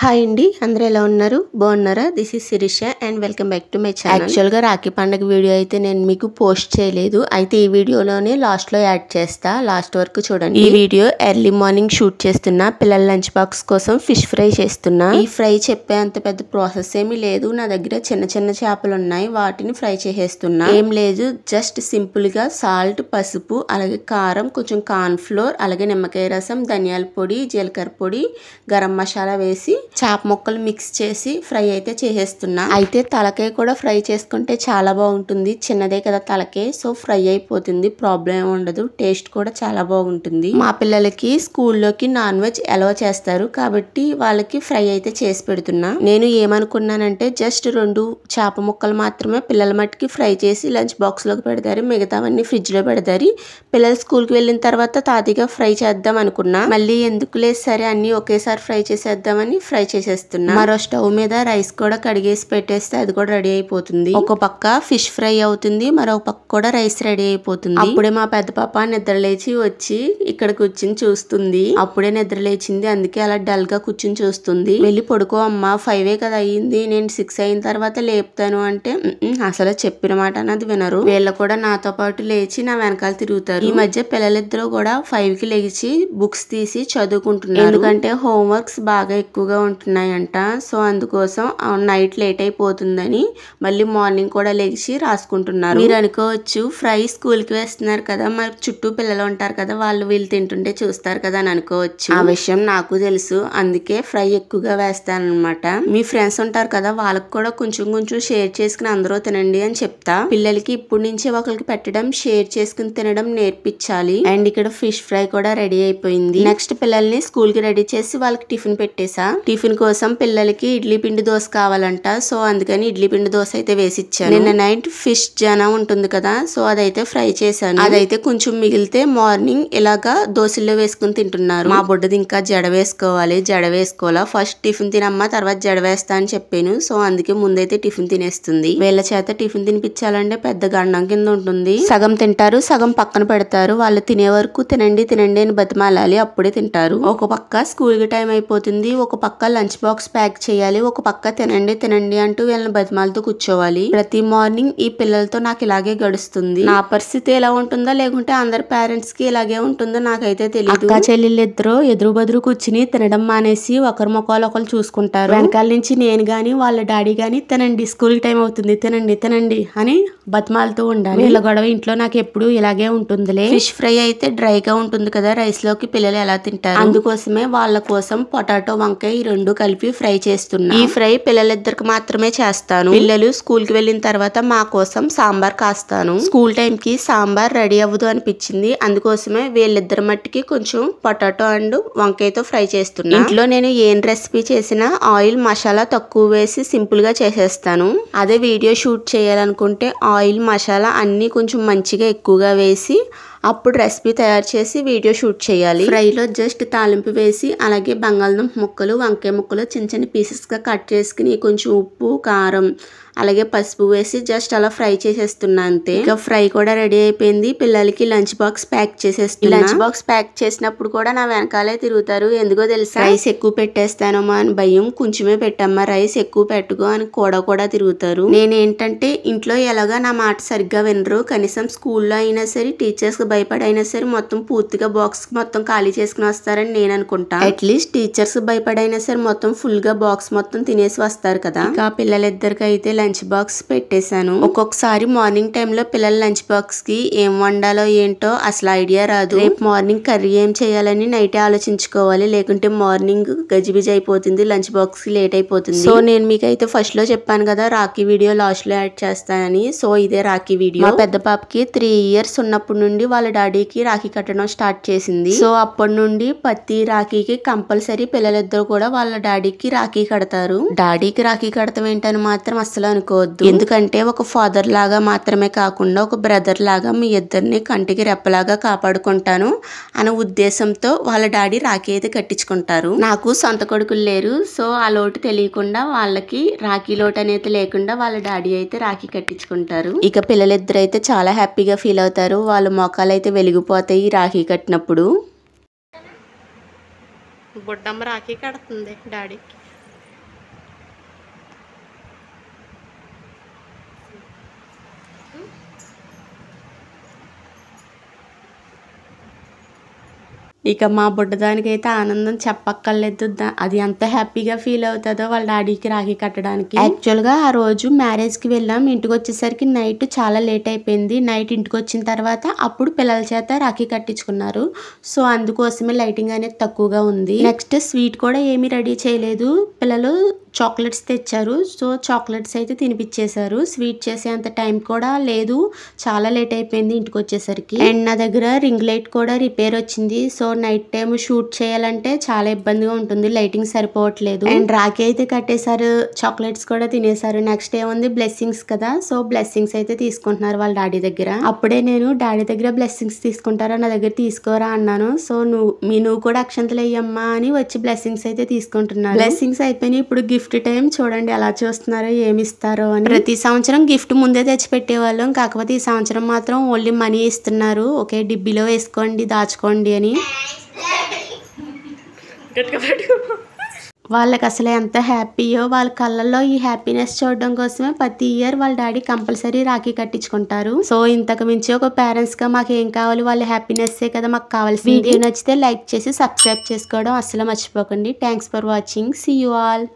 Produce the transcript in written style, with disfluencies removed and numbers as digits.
Hi అండి, అందరూ ఎలా ఉన్నారు? బాగున్నారా? This is Shirisha and welcome back to my channel. యాక్చువల్గా రాఖీ పండుగ వీడియో అయితే నేను మీకు పోస్ట్ చేయలేదు, అయితే ఈ వీడియోలోనే లాస్ట్లో యాడ్ చేస్తా, లాస్ట్ వరకు చూడండి. ఈ వీడియో ఎర్లీ మార్నింగ్ షూట్ చేస్తున్నా, పిల్లల లంచ్ బాక్స్ కోసం ఫిష్ ఫ్రై చేస్తున్నా. ఈ ఫ్రై చెప్పే అంత పెద్ద ప్రాసెస్ ఏమీ లేదు, నా దగ్గర చిన్న చిన్న చేపలు ఉన్నాయి, వాటిని ఫ్రై చేసేస్తున్నా. ఏం లేదు, జస్ట్ సింపుల్ గా సాల్ట్, పసుపు, అలాగే కారం, కొంచెం కార్న్ ఫ్లోర్, అలాగే నిమ్మకాయ రసం, ధనియాల పొడి, జీలకర్ర పొడి, గరం మసాలా వేసి చేప ముక్కలు మిక్స్ చేసి ఫ్రై అయితే చేసేస్తున్నా. అయితే తలకాయ కూడా ఫ్రై చేసుకుంటే చాలా బాగుంటుంది, చిన్నదే కదా తలకాయ, సో ఫ్రై అయిపోతుంది, ప్రాబ్లం ఉండదు, టేస్ట్ కూడా చాలా బాగుంటుంది. మా పిల్లలకి స్కూల్లోకి నాన్ వెజ్ అలౌ చేస్తారు కాబట్టి వాళ్ళకి ఫ్రై అయితే చేసి పెడుతున్నా. నేను ఏమనుకున్నానంటే జస్ట్ 2 చేప ముక్కలు మాత్రమే పిల్లల మట్టికి ఫ్రై చేసి లంచ్ బాక్స్ లోకి పెడతారు, మిగతావన్నీ ఫ్రిడ్జ్ లో పెడతారు. పిల్లలు స్కూల్ కి వెళ్ళిన తర్వాత తాతిగా ఫ్రై చేద్దాం అనుకున్నా, మళ్ళీ ఎందుకులే సరే అన్ని ఒకేసారి ఫ్రై చేసేద్దామని ఫ్రై చేసేస్తున్నా. మరో స్టవ్ మీద రైస్ కూడా కడిగేసి పెట్టేస్తే అది కూడా రెడీ అయిపోతుంది. ఒక పక్క ఫిష్ ఫ్రై అవుతుంది, మరో పక్క కూడా రైస్ రెడీ అయిపోతుంది. అప్పుడే మా పెద్ద పాప నిద్ర లేచి వచ్చి ఇక్కడ కూర్చుని చూస్తుంది. అప్పుడే నిద్ర లేచింది, అందుకే అలా డల్ గా కూర్చుని చూస్తుంది. వెళ్ళి పడుకో అమ్మా, 5 కదా అయ్యింది, నేను 6 అయిన తర్వాత లేపుతాను అంటే అసలు చెప్పిన మాట అన్నది వినరు. వీళ్ళు కూడా నాతో పాటు లేచి నా వెనకాల తిరుగుతారు. ఈ మధ్య పిల్లలిద్దరూ కూడా 5కి లేచి బుక్స్ తీసి చదువుకుంటున్నారు, ఎందుకంటే హోంవర్క్స్ బాగా ఎక్కువగా ఉంటున్నాయంట, సో అందుకోసం నైట్ లేట్ అయిపోతుందని మళ్ళీ మార్నింగ్ కూడా లేచి రాసుకుంటున్నారు. మీరు అనుకోవచ్చు ఫ్రై స్కూల్ కి వేస్తున్నారు కదా, మరి చుట్టూ పిల్లలు ఉంటారు కదా, వాళ్ళు వీళ్ళు తింటుంటే చూస్తారు కదా అని అనుకోవచ్చు. ఆ విషయం నాకు తెలుసు, అందుకే ఫ్రై ఎక్కువగా వేస్తాను అనమాట. మీ ఫ్రెండ్స్ ఉంటారు కదా, వాళ్ళకి కూడా కొంచెం కొంచెం షేర్ చేసుకుని అందరూ తినండి అని చెప్తా. పిల్లలకి ఇప్పటి నుంచే ఒకరికి పెట్టడం, షేర్ చేసుకుని తినడం నేర్పించాలి. అండ్ ఇక్కడ ఫిష్ ఫ్రై కూడా రెడీ అయిపోయింది. నెక్స్ట్ పిల్లల్ని స్కూల్ కి రెడీ చేసి వాళ్ళకి టిఫిన్ పెట్టేసా. టిఫిన్ కోసం పిల్లలకి ఇడ్లీ పిండి దోశ కావాలంట, సో అందుకని ఇడ్లీ పిండి దోశ అయితే వేసిచ్చాను. నిన్న నైట్ ఫిష్ జనా ఉంటుంది కదా, సో అదైతే ఫ్రై చేశాను. అదైతే కొంచెం మిగిలితే మార్నింగ్ ఇలాగా దోశల్లో వేసుకుని తింటున్నారు. మా బుడ్డది ఇంకా జడ వేసుకోవాలి, జడ వేసుకోవాలా, ఫస్ట్ టిఫిన్ తినమ్మా తర్వాత జడ వేస్తా అని చెప్పాను, సో అందుకే ముందైతే టిఫిన్ తినేస్తుంది. వీళ్ళ చేత టిఫిన్ తినిపించాలంటే పెద్ద గండం కింద ఉంటుంది. సగం తింటారు, సగం పక్కన పెడతారు. వాళ్ళు తినే వరకు తినండి తినండి అని బతిమాలాలి, అప్పుడే తింటారు. ఒక పక్క స్కూల్ కి టైం అయిపోతుంది, ఒక పక్క లంచ్ బాక్స్ ప్యాక్ చేయాలి, ఒక పక్క తినండి తినండి అంటూ వీళ్ళని బతిమాలతో కూర్చోవాలి. ప్రతి మార్నింగ్ ఈ పిల్లలతో నాకు ఇలాగే గడుస్తుంది. నా పరిస్థితి ఎలా ఉంటుందో లేకుంటే అందరి పేరెంట్స్ కి ఇలాగే ఉంటుందో నాకైతే తెలియదు. అక్క చెల్లెళ్ళిద్దరూ ఎదురు బదురు కూర్చుని తినడం మానేసి ఒకరి ముఖాలు ఒకరు చూసుకుంటారు. వెనకాల నుంచి నేను గాని వాళ్ళ డాడీ గాని తినండి స్కూల్ టైం అవుతుంది తినండి తినండి అని బతిమాలతో ఉండాలి. వీళ్ళ గొడవ ఇంట్లో నాకు ఎప్పుడు ఇలాగే ఉంటుందిలే. ఫిష్ ఫ్రై అయితే డ్రైగా ఉంటుంది కదా, రైస్ లోకి పిల్లలు ఎలా తింటారు, అందుకోసమే వాళ్ళ కోసం పొటాటో వంకాయ ఈ 2 కలిపి ఫ్రై చేస్తున్నా. ఈ ఫ్రై పిల్లలిద్దరికి మాత్రమే చేస్తాను. పిల్లలు స్కూల్ కి వెళ్ళిన తర్వాత మా కోసం సాంబార్ కాస్తాను. స్కూల్ టైం కి సాంబార్ రెడీ అవ్వదు అనిపించింది, అందుకోసమే వీళ్ళిద్దరి మట్టికి కొంచెం పొటాటో అండ్ వంకాయతో ఫ్రై చేస్తున్నా. ఇంట్లో నేను ఏం రెసిపీ చేసినా ఆయిల్ మసాలా తక్కువ వేసి సింపుల్ గా చేసేస్తాను. అదే వీడియో షూట్ చేయాలనుకుంటే ఆయిల్ మసాలా అన్ని కొంచెం మంచిగా ఎక్కువగా వేసి అప్పుడు రెసిపీ తయారు చేసి వీడియో షూట్ చేయాలి. ఫ్రైలో జస్ట్ తాలింపు వేసి అలాగే బంగాళదుంప ముక్కలు, వంకాయ ముక్కలు చిన్న చిన్న పీసెస్ గా కట్ చేసుకుని కొంచెం ఉప్పు, కారం, అలాగే పసుపు వేసి జస్ట్ అలా ఫ్రై చేసేస్తున్నా అంతే. ఇక ఫ్రై కూడా రెడీ అయిపోయింది. పిల్లలకి లంచ్ బాక్స్ ప్యాక్ చేసేస్తున్నా. లంచ్ బాక్స్ ప్యాక్ చేసినప్పుడు కూడా నా వెనకాలే తిరుగుతారు, ఎందుకో తెలుసా, రైస్ ఎక్కువ పెట్టేస్తానమ్మా అని భయం, కొంచెమే పెట్టమ్మా రైస్ ఎక్కువ పెట్టుకో అని కూడా తిరుగుతారు. నేనేంటంటే ఇంట్లో ఎలాగా నా మాట సరిగ్గా వినరు, కనీసం స్కూల్లో అయినా సరే టీచర్స్ కి భయపడి అయినా సరే మొత్తం పూర్తిగా బాక్స్ మొత్తం ఖాళీ చేసుకుని వస్తారని నేను అనుకుంటా. అట్లీస్ట్ టీచర్స్ భయపడైనా సరే మొత్తం ఫుల్ గా బాక్స్ మొత్తం తినేసి వస్తారు కదా. ఇక పిల్లలిద్దరికి అయితే లంచ్ బాక్స్ పెట్టేశాను. ఒక్కొక్కసారి మార్నింగ్ టైంలో పిల్లల లంచ్ బాక్స్ కి ఏం వండాలో ఏంటో అసలు ఐడియా రాదు. రేపు మార్నింగ్ కర్రీ ఏం చేయాలని నైట్ ఆలోచించుకోవాలి, లేకుంటే మార్నింగ్ గజిబిజి అయిపోతుంది, లంచ్ బాక్స్ కి లేట్ అయిపోతుంది. సో నేను మీకైతే ఫస్ట్ లో చెప్పాను కదా రాఖీ వీడియో లాస్ట్ లో యాడ్ చేస్తానని, సో ఇదే రాఖీ వీడియో. మా పెద్ద పాపకి 3 ఇయర్స్ ఉన్నప్పటి నుండి వాళ్ళ డాడీకి రాఖీ కట్టడం స్టార్ట్ చేసింది. సో అప్పటి నుండి ప్రతి రాఖీకి కంపల్సరీ పిల్లలిద్దరు కూడా వాళ్ళ డాడీకి రాఖీ కడతారు. డాడీకి రాఖీ కడతాం ఏంటని మాత్రం అసలు అనుకోవద్దు, ఎందుకంటే ఒక ఫాదర్ లాగా మాత్రమే కాకుండా ఒక బ్రదర్ లాగా మీ ఇద్దరిని కంటికి రెప్పలాగా కాపాడుకుంటాను అనే ఉద్దేశంతో వాళ్ళ డాడీ రాఖీ అయితే కట్టించుకుంటారు. నాకు సొంత కొడుకులు లేరు, సో ఆ లోటు తెలియకుండా వాళ్ళకి రాఖీ లోటు అనేది లేకుండా వాళ్ళ డాడీ అయితే రాఖీ కట్టించుకుంటారు. ఇక పిల్లలిద్దరు అయితే చాలా హ్యాపీగా ఫీల్ అవుతారు, వాళ్ళ మొఖాలు అయితే వెలిగిపోతాయి రాఖీ కట్టినప్పుడు. బుడ్డమ్మ రాఖీ కడుతుంది డాడీకి. ఇక మా బుడ్డదానికి అయితే ఆనందం చెప్పక్కర్లేదు. అది ఎంత హ్యాపీగా ఫీల్ అవుతుందో వాళ్ళ డాడీకి రాఖీ కట్టడానికి. యాక్చువల్గా ఆ రోజు మ్యారేజ్కి వెళ్ళాం. ఇంటికి వచ్చేసరికి నైట్ చాలా లేట్ అయిపోయింది. నైట్ ఇంటికి వచ్చిన తర్వాత అప్పుడు పిల్లల చేత రాఖీ కట్టించుకున్నారు. సో అందుకోసమే లైటింగ్ అనేది తక్కువగా ఉంది. నెక్స్ట్ స్వీట్ కూడా ఏమీ రెడీ చేయలేదు. పిల్లలు చాక్లెట్స్ తెచ్చారు. సో చాక్లెట్స్ అయితే తినిపించేశారు. స్వీట్ చేసే అంత టైం కూడా లేదు. చాలా లేట్ అయిపోయింది ఇంటికి వచ్చేసరికి. అండ్ నా దగ్గర రింగ్ లైట్ కూడా రిపేర్ వచ్చింది. సో నైట్ టైం షూట్ చేయాలంటే చాలా ఇబ్బందిగా ఉంటుంది. లైటింగ్ సరిపోవట్లేదు. అండ్ రాఖీ అయితే కట్టేశారు. చాక్లెట్స్ కూడా తినేశారు. నెక్స్ట్ ఏముంది బ్లెస్సింగ్స్ కదా. సో బ్లెస్సింగ్స్ అయితే తీసుకుంటున్నారు వాళ్ళ డాడీ దగ్గర. అప్పుడే నేను డాడీ దగ్గర బ్లెస్సింగ్స్ తీసుకుంటారా, నా దగ్గర తీసుకోరా అన్నాను. సో నువ్వు కూడా అక్షంతలు అయ్యమ్మా అని వచ్చి బ్లెస్సింగ్స్ అయితే తీసుకుంటున్నారు. బ్లెస్సింగ్స్ అయిపోయినాయి. ఇప్పుడు గిఫ్ట్ టైం చూడండి ఎలా చూస్తున్నారో, ఏమి ఇస్తారో అని. ప్రతి సంవత్సరం గిఫ్ట్ ముందే తెచ్చి పెట్టేవాళ్ళం. కాకపోతే ఈ సంవత్సరం మాత్రం ఓన్లీ మనీ ఇస్తున్నారు. ఓకే డిబ్బీలో వేసుకోండి, దాచుకోండి అని. వాళ్ళకి అసలు ఎంత హ్యాపీయో, వాళ్ళ కళ్ళల్లో ఈ హ్యాపీనెస్ చూడడం కోసమే ప్రతి ఇయర్ వాళ్ళ డాడీ కంపల్సరీ రాఖీ కట్టించుకుంటారు. సో ఇంతకు మించి ఒక పేరెంట్స్ గా మాకు ఏం కావాలి, వాళ్ళ హ్యాపీనెస్సే కదా మాకు కావాల్సింది. వీడియో నచ్చితే లైక్ చేసి సబ్స్క్రైబ్ చేసుకోవడం అసలు మర్చిపోకండి. Thanks for watching. See you all.